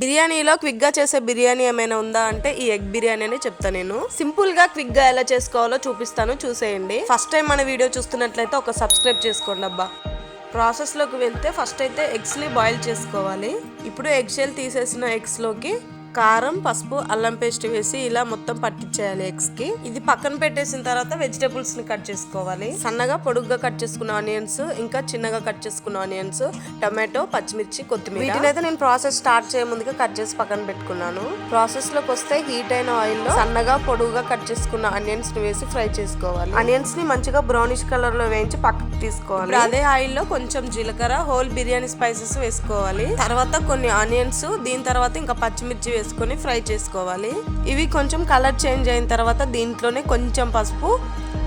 బిర్యానీలో క్విక్ గా చేసే బిర్యానీ ఏమైనా ఉందా అంటే ఈ ఎగ్ బిర్యానీ అని చెప్తా. నేను సింపుల్ గా క్విక్ గా ఎలా చేసుకోవాలో చూపిస్తాను, చూసేయండి. ఫస్ట్ టైం మన వీడియో చూస్తున్నట్లయితే ఒక సబ్స్క్రైబ్ చేసుకోండి అబ్బా. ప్రాసెస్ లోకి వెళ్తే ఫస్ట్ అయితే ఎగ్స్ ని బాయిల్ చేసుకోవాలి. ఇప్పుడు ఎగ్ షెల్ తీసేసిన ఎగ్స్ లోకి కారం, పసుపు, అల్లం పేస్ట్ వేసి ఇలా మొత్తం పట్టించేయాలి ఎగ్స్ కి. ఇది పక్కన పెట్టేసిన తర్వాత వెజిటేబుల్స్ ని కట్ చేసుకోవాలి. సన్నగా పొడుగ్గా కట్ చేసుకున్న ఆనియన్స్, ఇంకా చిన్నగా కట్ చేసుకున్న ఆనియన్స్, టమాటో, పచ్చిమిర్చి, కొత్తిమీర. వీటినైతే నేను ప్రాసెస్ స్టార్ట్ చేయ ముందుగా కట్ చేసి పక్కన పెట్టుకున్నాను. ప్రాసెస్ లోకి వస్తే హీట్ అయిన ఆయిల్ లో సన్నగా పొడుగుగా కట్ చేసుకున్న ఆనియన్స్ ని వేసి ఫ్రై చేసుకోవాలి. ఆనియన్స్ ని మంచిగా బ్రౌనిష్ కలర్ లో వేయించి పక్కకు తీసుకోవాలి. అదే ఆయిల్ లో కొంచెం జీలకర్ర, హోల్ బిర్యానీ స్పైసెస్ వేసుకోవాలి. తర్వాత కొన్ని ఆనియన్స్, దీని తర్వాత ఇంకా పచ్చిమిర్చి వేసుకొని ఫ్రై చేసుకోవాలి. ఇవి కొంచెం కలర్ చేంజ్ అయిన తర్వాత దీంట్లోనే కొంచెం పసుపు,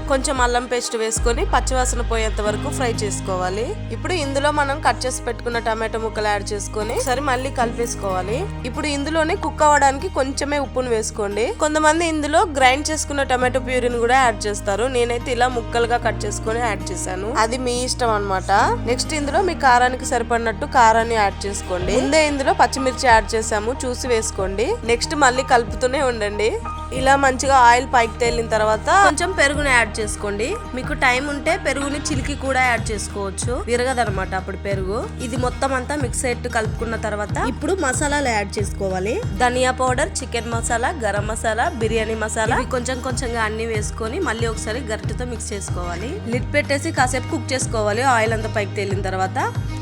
కొంచెం అల్లం పేస్ట్ వేసుకొని పచ్చివాసన పోయేంత వరకు ఫ్రై చేసుకోవాలి. ఇప్పుడు ఇందులో మనం కట్ చేసి పెట్టుకున్న టమాటో ముక్కలు యాడ్ చేసుకొని సరే మళ్ళీ కలిపేసుకోవాలి. ఇప్పుడు ఇందులోనే కుక్ అవ్వడానికి కొంచెమే ఉప్పును వేసుకోండి. కొంతమంది ఇందులో గ్రైండ్ చేసుకున్న టమాటో ప్యూరీని కూడా యాడ్ చేస్తారు. నేనైతే ఇలా ముక్కలుగా కట్ చేసుకొని యాడ్ చేశాను, అది మీ ఇష్టం అన్నమాట. నెక్స్ట్ ఇందులో మీ కారానికి సరిపడినట్టు కారాన్ని యాడ్ చేసుకోండి. ముందే ఇందులో పచ్చిమిర్చి యాడ్ చేసాము, చూసి వేసుకోండి. నెక్స్ట్ మళ్ళీ కలుపుతూనే ఉండండి. ఇలా మంచిగా ఆయిల్ పైకి తేలిన తర్వాత కొంచెం పెరుగుని యాడ్ చేసుకోండి. మీకు టైం ఉంటే పెరుగుని చిలికి కూడా యాడ్ చేసుకోవచ్చు, విరగదనమాట అప్పుడు పెరుగు. ఇది మొత్తం అంతా మిక్స్ అయ్యేట్టు కలుపుకున్న తర్వాత ఇప్పుడు మసాలాలు యాడ్ చేసుకోవాలి. ధనియా పౌడర్, చికెన్ మసాలా, గరం మసాలా, బిర్యానీ మసాలా, కొంచెం కొంచెంగా అన్ని వేసుకొని మళ్ళీ ఒకసారి గరిటెతో మిక్స్ చేసుకోవాలి. లిడ్ పెట్టేసి కాసేపు కుక్ చేసుకోవాలి. ఆయిల్ అంతా పైకి తేలిన తర్వాత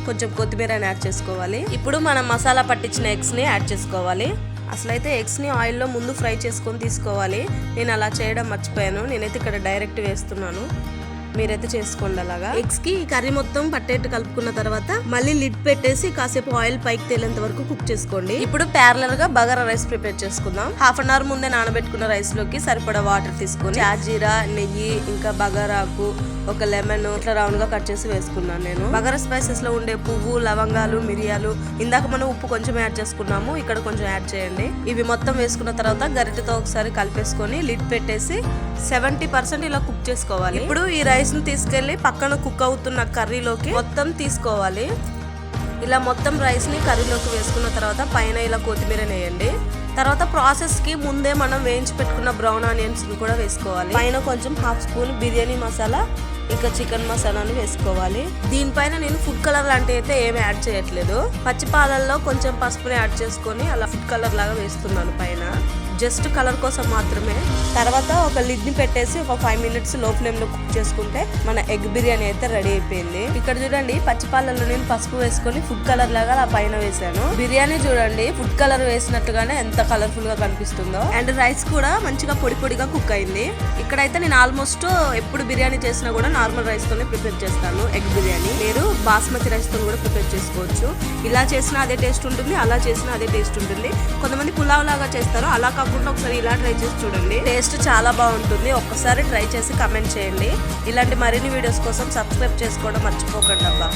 కొంచెం కొత్తిమీరని యాడ్ చేసుకోవాలి. ఇప్పుడు మనం మసాలా పట్టించిన ఎగ్స్ ని యాడ్ చేసుకోవాలి. అసలైతే ఎగ్స్ ని ఆయిల్లో ముందు ఫ్రై చేసుకొని తీసుకోవాలి. నేను అలా చేయడం మర్చిపోయాను. నేనైతే ఇక్కడ డైరెక్ట్ వేస్తున్నాను, మీరైతే చేసుకోండి అలాగా. ఎగ్స్ కి కర్రీ మొత్తం పట్టేట్టు కలుపుకున్న తర్వాత మళ్ళీ లిడ్ పెట్టేసి కాసేపు ఆయిల్ పైకి తేలేంత వరకు కుక్ చేసుకోండి. ఇప్పుడు ప్యారలర్ గా బగారా రైస్ ప్రిపేర్ చేసుకుందాం. హాఫ్ అన్ అవర్ ముందే నానబెట్టుకున్న రైస్ లోకి సరిపడా వాటర్ తీసుకొని చాజీరా, నెయ్యి, ఇంకా బగారాకు, ఒక లెమన్ ఇట్లా రౌండ్ గా కట్ చేసి వేసుకున్నాను నేను. బగారా స్పైసెస్ లో ఉండే పువ్వు, లవంగాలు, మిరియాలు, ఇందాక మనం ఉప్పు కొంచెం యాడ్ చేసుకున్నాము, ఇక్కడ కొంచెం యాడ్ చేయండి. ఇవి మొత్తం వేసుకున్న తర్వాత గరిటెతో ఒకసారి కలిపేసుకొని లిడ్ పెట్టేసి 70% ఇలా కుక్ చేసుకోవాలి. ఇప్పుడు ఈ రైస్ ని తీసుకెళ్లి పక్కన కుక్ అవుతున్న కర్రీలోకి మొత్తం తీసుకోవాలి. ఇలా మొత్తం రైస్ ని కర్రీలోకి వేసుకున్న తర్వాత పైన ఇలా కొత్తిమీర వేయండి. తర్వాత ప్రాసెస్ కి ముందే మనం వేయించి పెట్టుకున్న బ్రౌన్ ఆనియన్స్ ని కూడా వేసుకోవాలి. పైన కొంచెం హాఫ్ స్పూన్ బిర్యానీ మసాలా, ఇంకా చికెన్ మసాలాని వేసుకోవాలి. దీనిపైన నేను ఫుడ్ కలర్ లాంటివి అయితే ఏమి యాడ్ చేయట్లేదు. పచ్చి పాలల్లో కొంచెం పసుపుని యాడ్ చేసుకొని అలా ఫుడ్ కలర్ లాగా వేస్తున్నాను పైన, జస్ట్ కలర్ కోసం మాత్రమే. తర్వాత ఒక లిడ్ ని పెట్టేసి ఒక 5 minutes లో ఫ్లేమ్ లో కుక్ చేసుకుంటే మన ఎగ్ బిర్యానీ అయితే రెడీ అయిపోయింది. ఇక్కడ చూడండి, పచ్చిపాలలో నేను పసుపు వేసుకొని ఫుడ్ కలర్ లాగా అలా పైన వేసాను. బిర్యానీ చూడండి ఫుడ్ కలర్ వేసినట్టుగానే ఎంత కలర్ఫుల్ గా కనిపిస్తుందో. అండ్ రైస్ కూడా మంచిగా పొడి పొడిగా కుక్ అయింది. ఇక్కడైతే నేను ఆల్మోస్ట్ ఎప్పుడు బిర్యానీ చేసినా కూడా నార్మల్ రైస్ తోనే ప్రిపేర్ చేస్తాను ఎగ్ బిర్యానీ. మీరు బాస్మతి రైస్ తో కూడా ప్రిపేర్ చేసుకోవచ్చు. ఇలా చేసినా అదే టేస్ట్ ఉంటుంది, అలా చేసినా అదే టేస్ట్ ఉంటుంది. కొంతమంది పులావ్ లాగా చేస్తారు, అలా కాకుండా ఒకసారి ఇలా ట్రై చేసి చూడండి, టేస్ట్ చాలా బాగుంటుంది. ఒక్కసారి ట్రై చేసి కమెంట్ చేయండి. ఇలాంటి మరిన్ని వీడియోస్ కోసం సబ్స్క్రైబ్ చేసుకోవడం మర్చిపోకండి అబ్బా.